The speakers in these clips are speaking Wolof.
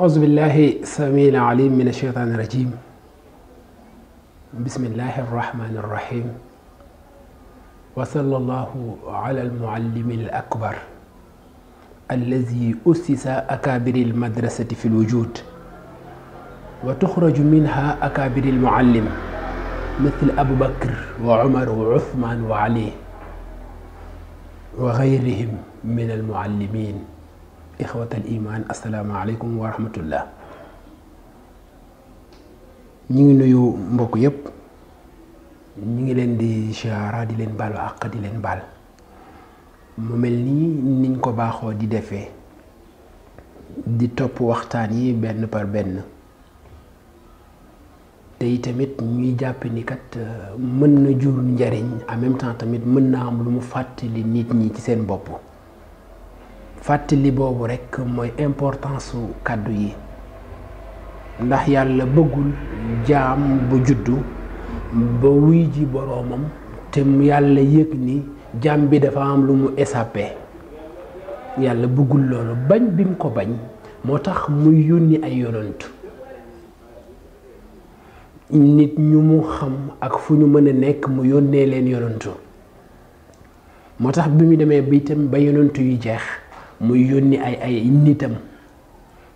أعوذ بالله السميع العليم من الشيطان الرجيم. بسم الله الرحمن الرحيم. وصلى الله على المعلم الأكبر الذي أسس أكابر المدرسة في الوجود وتخرج منها أكابر المعلم مثل أبو بكر وعمر وعثمان وعلي وغيرهم من المعلمين. إخوة الإيمان السلام عليكم ورحمة الله. ñi ngi nuyu mbokk yépp ñi ngi leen di ziara di leen baalu àq di leen baal mu mel nii niñ ko baaxoo di defee di topp waxtaan yi benn par benn te itamit ñuy jàpp ni kat mën na jur njariñ en même temps tamit mën na am lu mu fàttali nit ñi ci seen bopp. fàttali boobu rekk mooy importance su kàddu yi ndax yàlla bëggul jaam bu juddu ba wuy ji boroomam te yàlla yëg ni jaam bi dafa am lu mu échappé. yàlla bëggul loolu bañ bi mu ko bañ moo tax muy yónni ay yonent nit ñu mu xam ak fu ñu mën a nekk mu yónnee leen yonentu moo tax bi mu demee bi itam ba yonentu yu jeex muy yónni ay nitam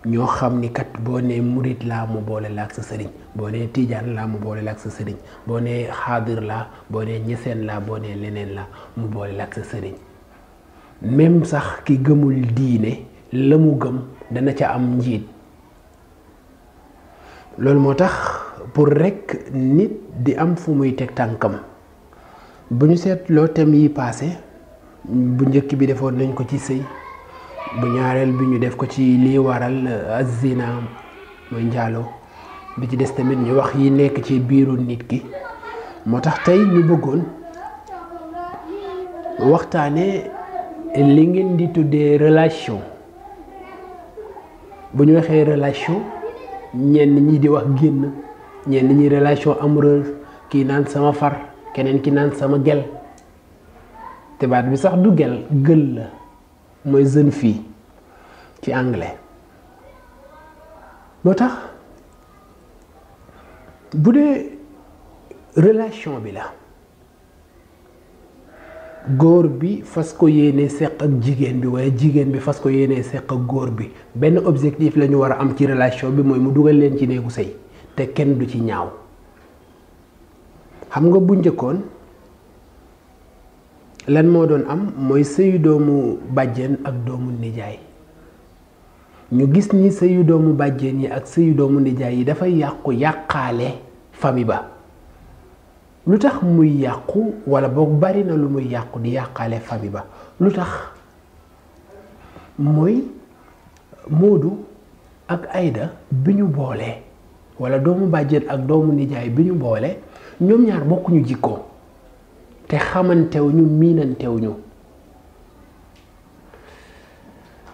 ñoo xam ni kat boo nee murit laa mu boole la ak sa sëriñ boo nee tiijaan laa mu boole la ak sa sëriñ boo nee xaadir laa boo nee ñeseen laa boo nee leneen la mu boole la ak sa sëriñ même sax ki gëmul diine la mu gëm dana ca am njiit. loolu moo tax pour rekk nit di am fu muy teg tànkam bu ñu seetloo thème yi passé bu njëkk bi defoon nañ ko ci sëy bu ñaareel bi ñu def ko ci lii waral azina mooy njaaloo bi ci des tamit ñu wax yi nekk ci biiru nit ki moo tax tey ñu bëggoon waxtaane li ngeen di tuddee relation. bu ñu waxee relation ñenn ñi di wax génn ñenn ñi relation amoureuse kii naan sama far keneen ki naan sama gel te baat bi sax du gël la mooy jeune fille ci anglais. moo tax bu dee relation bi la góor bi fas ko yéene seq ak jigéen bi waaye jigéen bi fas ko yéene seq ak góor bi benn objectif la ñu war a am ci relation bi mooy mu dugal leen ci néegu sëy te kenn du ci ñaaw. xam nga bu njëkkoon lan moo doon am mooy sëyu doomu bàjjen ak doomu nijaay ñu gis ni sëyu doomu bàjjen yi ak sëyu doomu nijaay yi dafay yàqaale famille ba. lu tax muy yàqu walla boog bari na lu muy yàqu di yàqaale famille ba lu tax mooy Moodu ak Ayda bi ñu boolee walla doomu bàjjen ak doomu nijaay bi ñu boole ñoom ñaar bokkuñu jikko te xamantewuñu miinantewuñu.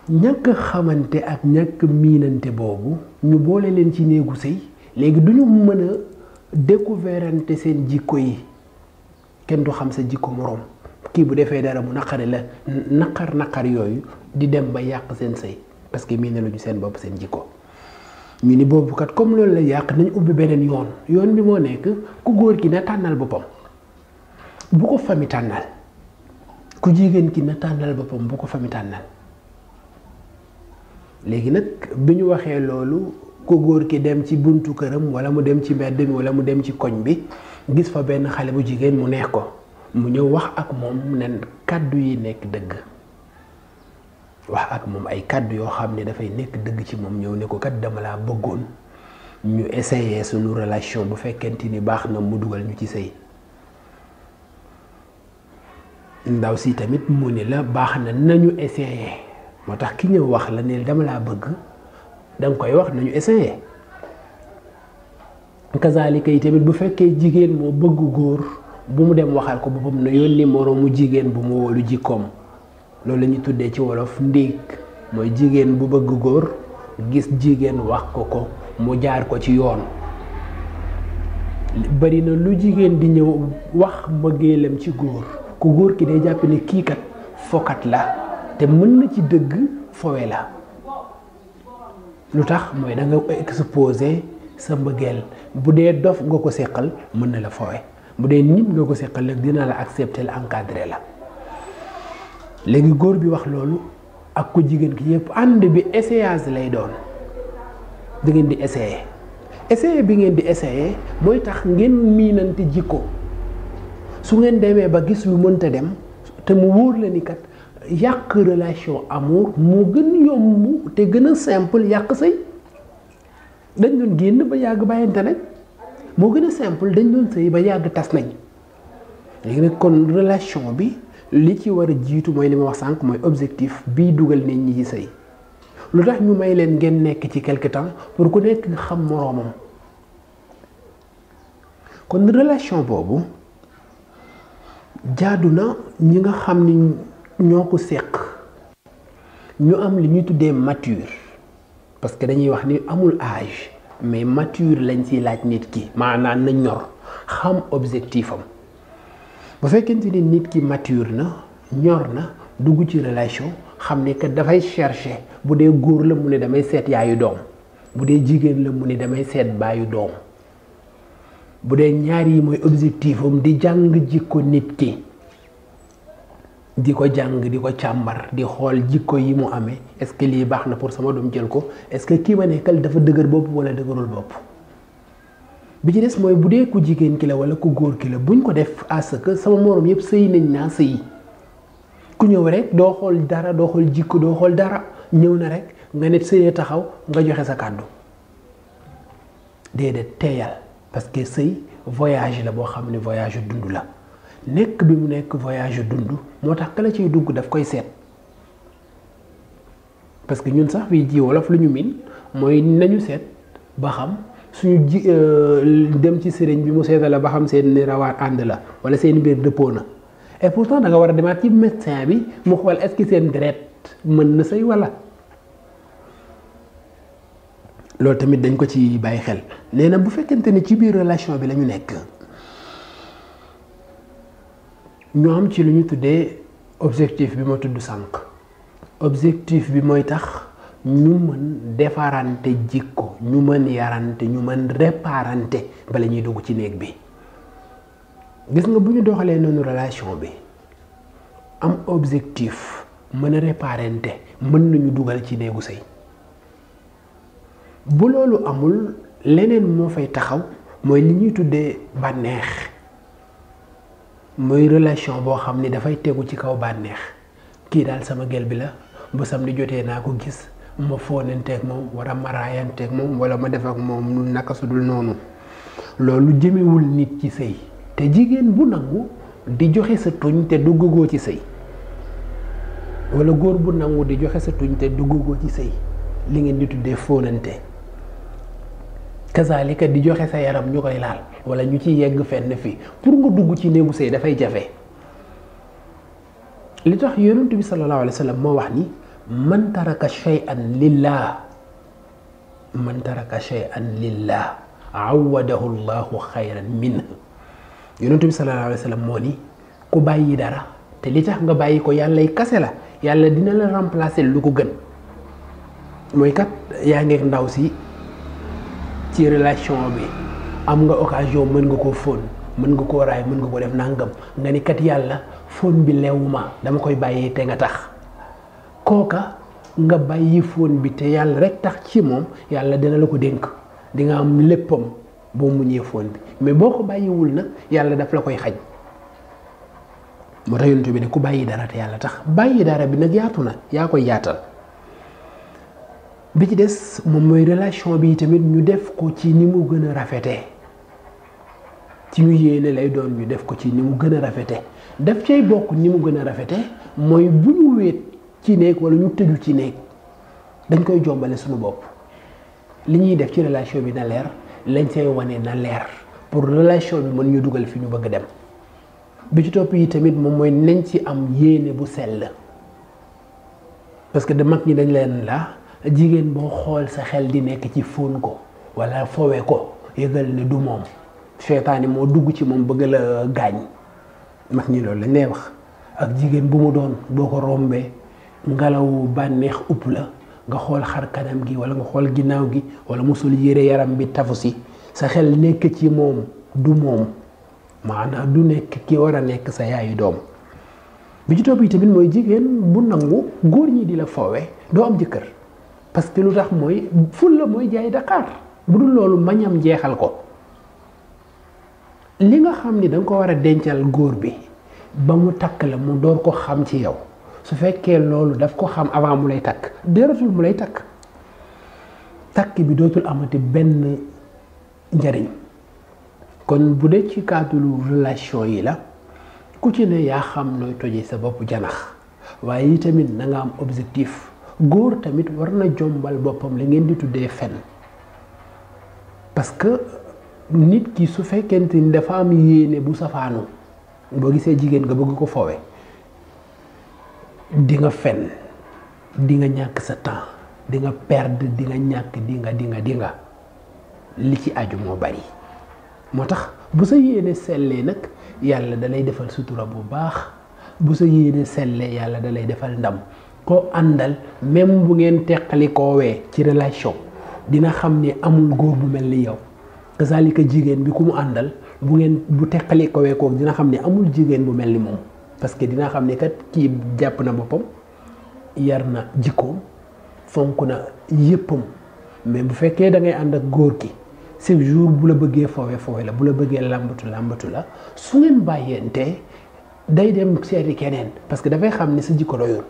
ñàkk xamante ak ñàkk miinante boobu ñu boole leen ci néegu sëy léegi duñu mën a découvrante seen jikko yi. kenn du xam sa jikko moroom kii bu defee dara mu naqari la naqar yooyu di dem ba yàq seen sëy parce que miinaluñu seen bopp seen jikko. ñu ni boobu kat comme loolu la yàq nañ ubbi beneen yoon bi moo nekk ku góor ki na tànnal boppam bu ko fami tànnal ku jigéen ki na tànnal boppam bu ko fami tànnal. léegi nag bi ñu waxee loolu ku góor ki dem ci buntu këram walla mu dem ci mbedd mi walla mu dem ci koñ bi gis fa benn xale bu jigéen mu neex ko mu ñëw wax ak moom nen kàddu yi nekk dëgg. wax ak moom ay kàddu yoo xam ne dafay nekk dëgg ci moom ñëw ne ko kat dama laa bëggoon ñu essayer suñu relation bu fekkente ni baax na mu dugal ñu ci sëy. ndaw si tamit mu ni la baax na nañu essayer moo tax ki ñëw wax la ne dama laa bëgg danga koy wax nañu essayer. kazaalika yi tamit bu fekkee jigéen moo bëgg góor bu mu dem waxal ko boppam na yónni moroomu jigéen bu mu wóolu jikkoom. loolu la ñuy tuddee ci wolof ndiig mooy jigéen bu bëgg góor gis jigéen wax ko mu jaar ko ci yoon. bari na lu jigéen di ñëw wax mbëggeelam ci góor ku góor ki day jàpp ne kii kat fokat la te mën na ci dëgg fowe la lu tax mooy da nga exposé sa mbëggeel. bu dee dof nga ko seqal mën na la foowe, bu dee nit nga ko seqal nag dina la accepter la encadré la. léegi góor bi wax loolu ak ku jigéen ki yëpp ànd bi essayage lay doon. da ngeen di essayer bi ngeen di essayer mooy tax ngeen miinante jikko. su ngeen demee ba gis lu mënta dem te mu wóor la ni kat yàq relation amour moo gën yomb te gën a simple yàq sëy. dañ doon génn ba yàgg bàyyante nañ moo gën a simple dañ doon sëy ba yàgg tas nañ. léegi nag kon relation bi li ci war a jiitu mooy li ma wax sànq mooy objectif bii dugal nit ñi ci sëy. lu tax ñu may leen ngeen nekk ci quelque temps pour ku nekk nga xam moroomam. kon relation boobu jaadu na ñi nga xam ni ñoo ko séq ñu am li ñuy tuddee mature, parce que dañuy wax ni amul âge mais mature lañ ciy laaj nit ki, maanaam na ñor xam objectif am. bu fekkente ni nit ki mature na ñor na dugg ci relation xam ne que dafay chercher, bu dee góor la mu ne damay seet yaayu doom, bu dee jigéen la mu ne damay seet baayu doom. bu dee ñaar yi mooy objectif am di jàng jikko nit ki, di ko jàng di ko càmbar di xool jikko yi mu amee, est-ce que lii baax na pour sama doom jël ko, est-ce que kii ma nekkal dafa dëgër bopp wala dëgërul bopp. bi ci des mooy bu dee ku jigéen ki la wala ku góor ki la buñ ko def à ce que sama moroom yëpp sëy nañ naa sëy. ku ñëw rek doo xool dara, doo xool jikko, doo xool dara, ñëw na rek nga ne sëyee taxaw nga joxe sa kàddu. déedéet teeyal, parce que sëy voyage la boo xam ne voyage dund la. nekk bi mu nekk voyage dund moo tax ka la ciy dugg daf koy seet. parce que ñun sax fii ji wolof lu ñu miin mooy nañu seet ba xam suñu dem ci sëriñ bi mu seetal la ba xam seen ni rawaat ànd la wala seen mbir dëppoo na. et pourtant da nga war a demaat ci médecin bi mu xool est-ce que seen deret mën na sëy wala. loolu tamit dañ ko ci bàyyi xel. nee na bu fekkente ni ci biir relation bi la ñu nekk ñu am ci lu ñu tuddee objectif bi ma tudd sànq. objectif bi mooy tax ñu mën defarante jikko, ñu mën yarante, ñu mën réparante bala ñuy dugg ci néeg bi. gis nga bu ñu doxalee noonu relation bi am objectif mën a réparante mën nañu dugal ci néegu sëy. bu loolu amul leneen moo fay taxaw mooy li ñuy tuddee bànneex, mooy relation boo xam ni dafay tegu ci kaw bànneex. kii daal sama gel bi la, bu samedi jotee naa ko gis ma foonanteeg moom wala ma raayanteeg moom wala ma def ak moom naka sudul noonu. loolu jëmewul nit ci sëy. te jigéen bu nangu di joxe sa tuñ te duggagoo ci sëy, wala góor bu nangu di joxe sa tuñ te duggagoo ci sëy, li ngeen di tuddee foonante. kazaalika di joxe sa yaram ñu koy laal wala ñu ci yegg fenn fii pour nga dugg ci néegu sëy dafay jafe. li tax yonent bi sallallahu alayhi wa sallam moo wax ni man taraka shay'an lillah, man taraka shay'an lillah awadahu llahu xayran minhu. yonent bi sallallahu alayhi wa sallam moo ni ku bàyyi dara te li tax nga bàyyi ko yàllay kase la, yàlla dina la remplacer lu ko gën. mooy kat yaa ngeeg ndaw si ci relation bi am nga occasion mën nga koo fóon, mën nga koo raay, mën nga ko def nangam, nga ni kat yàlla fóon bi leewuma dama koy bàyyi te nga tax. kooka nga bàyyi fóon bi te yàlla rek tax ci moom, yàlla dina la ko dénk, di nga am léppam boo muñee fóon bi. mais boo ko bàyyiwul nag yàlla daf la koy xañ. moo tax yonent bi ne ku bàyyi dara te yàlla tax. bàyyi dara bi nag yaatu na, yaa koy yaatal. bi ci des moom mooy relation bi tamit ñu def ko ci ni mu gën a rafetee. ci ñu yéene lay doon ñu def ko ci ni mu gën a rafetee. daf cay bokk ni mu gën a rafetee mooy bu ñu wéet ci néeg wala ñu tëju ci néeg dañ koy jombale suñu bopp. li ñuy def ci relation bi na leer, lañ say wane na leer pour relation bi mën ñu dugal fi ñu bëgg dem. bi ci topp yi tamit moom mooy nañ ci am yéene bu sell. parce que de mag ñi dañ leen la jigéen boo xool sa xel di nekk ci fóon ko wala fowe ko, yëgal ne du moom, seytaane moo dugg ci moom bëgg la gaañ. mag ñi loolu lañ lay wax. ak jigéen bu mu doon boo ko rombee ngelaw bànneex upp la nga xool xar kanam gi wala nga xool ginnaaw gi wala mu sol yére yaram bi tafu si sa xel nekk ci moom du moom maanaam du nekk ki war a nekk sa yaayu doom. bi ci topp yi tamit mooy jigéen bu nangu góor ñi di la foowe doo am jëkkër parce que lu tax mooy ful la mooy jaay Dakar bu dul loolu mañam jeexal ko li nga xam ni da nga ko war a dencal góor bi ba mu takk la mu door ko xam ci yow su fekkee loolu daf ko xam avant mu lay takk deratul mu lay takk bi dootul amati benn njariñ kon bu dee ci cadre relation yi la ku ci ne yaa xam nooy tojee sa bopp janax waaye yi tamit na nga am objectif góor tamit war na jombal boppam li ngeen di tuddee fen parce que nit ki su fekkente ni dafa am yéene bu safaanu boo gisee jigéen nga bëgg ko foowe di nga fen di nga ñàkk sa temps di nga perdre di nga ñàkk di nga li ci aju moo bari moo tax bu sa yéene sellee nag yàlla da lay defal sutura bu baax bu sa yéene sellee yàlla da lay defal ndam koo àndal même bu ngeen teqali koowee ci relation dina xam ni amul góor bu mel ni yow kazalika jigéen bi ku mu àndal bu teqali koowee kooku dina xam ni amul jigéen bu mel ni moom parce que dina xam ni kat kii jàpp na boppam yar na jikkoom fonk na yëppam mais bu fekkee da ngay ànd ak góor ki chaque jour bu la bëggee foowe la bu la bëggee làmbatu la su ngeen bàyyente day dem seeti keneen parce que dafay xam ni sa jikko doyul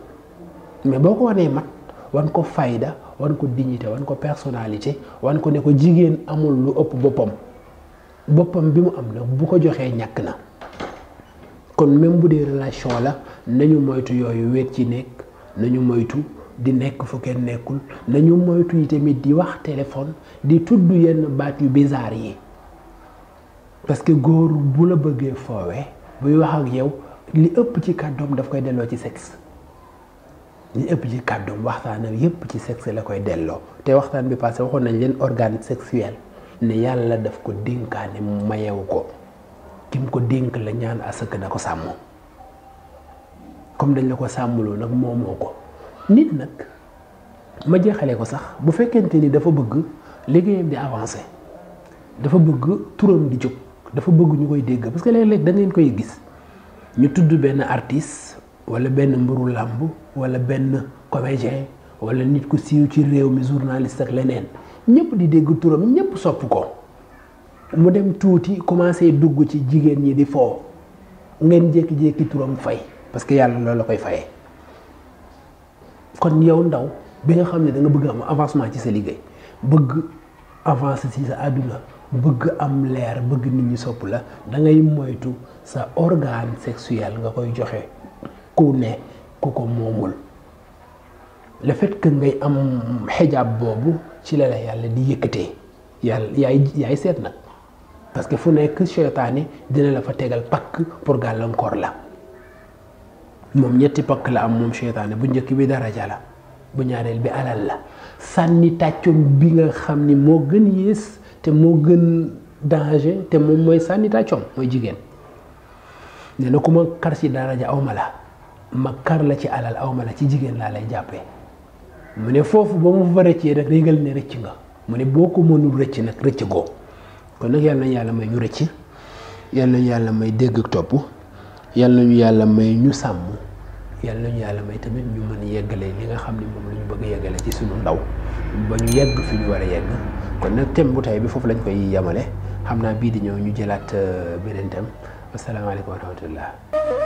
mais boo ko wanee mat wan ko fayda wan ko dignité wan ko personnalité wan ko ne ko jigéen amul lu ëpp boppam bi mu am na bu ko joxee ñàkk na kon même bu dee relation la nañu moytu yooyu wéet ci nekk nañu moytu di nekk fu kenn nekkul nañu moytu yi tamit di wax téléphone di tudd yenn baat yu bizarre yi parce que góor bu la bëggee foowe buy wax ak yow li ëpp ci kàddoom daf koy delloo ci sexe li ëpp ci kàddoom waxtaanam yépp ci sexe la koy delloo te waxtaan bi passé waxoon nañ leen organe sexuel ne yàlla daf ko dénkaane mayewu ko kim ko dénk la ñaan asaka na ko sàmm comme dañ la ko sàmmloo nag moomoo ko nit nag ma jeexalee ko sax bu fekkente ni dafa bëgg liggéeyam di avancer dafa bëgg turam di jóg dafa bëgg ñu koy dégg parce que léeg-léeg da ngeen koy gis ñu tudd benn artiste wala benn mbëru làmb wala benn comédien wala nit ku siiw ci réew mi journaliste ak leneen ñëpp di dégg turam ñëpp sopp ko mu dem tuuti commencé dugg ci jigéen ñi di foo ngeen jékki-jékki turam fay parce que yàlla loolu la koy fayee kon yow ndaw bi nga xam ne da nga bëgg am avancement ci sa liggéey bëgg avancer ci sa àdduna bëgg am leer bëgg nit ñi sopp la da ngay moytu sa organe sexuel nga koy joxe ku ne ku ko moomul le fait que ngay am xijaab boobu ci la yàlla di yëkkatee yàlla yaay seet nag parce que fu nekk seytaane dina la fa tegal pakk pour gàllankoor la moom ñetti pakk la am moom seytaane bu njëkk bi daraja la bu ñaareel bi alal la sànni tàccoom bi nga xam ni moo gën yées te moo gën danger te moom mooy sànni tàccoom mooy jigéen nee na ku ma kar ci daraja awma la ma kar la ci alal awma la ci jigéen laa lay jàppee mu ne foofu ba mu fa rëccee rek régal ne rëcc nga mu ne boo ko mënul rëcc nag rëcc goo kon nag yàlla nañu yàlla may ñu rëcc yàlla nañu yàlla may dégg ak topp yàlla nañu yàlla may ñu sàmm yàlla nañu yàlla may tamit ñu mën a yeggale li nga xam ne moom la ñu bëgg a yeggale ci suñu ndaw ba ñu yegg fi ñu war a yegg kon nag thème bu tey bi foofu lañ koy yamale xam naa bii di ñëw ñu jëlaat beneen thème asalaamaaleykum wa rahmatullah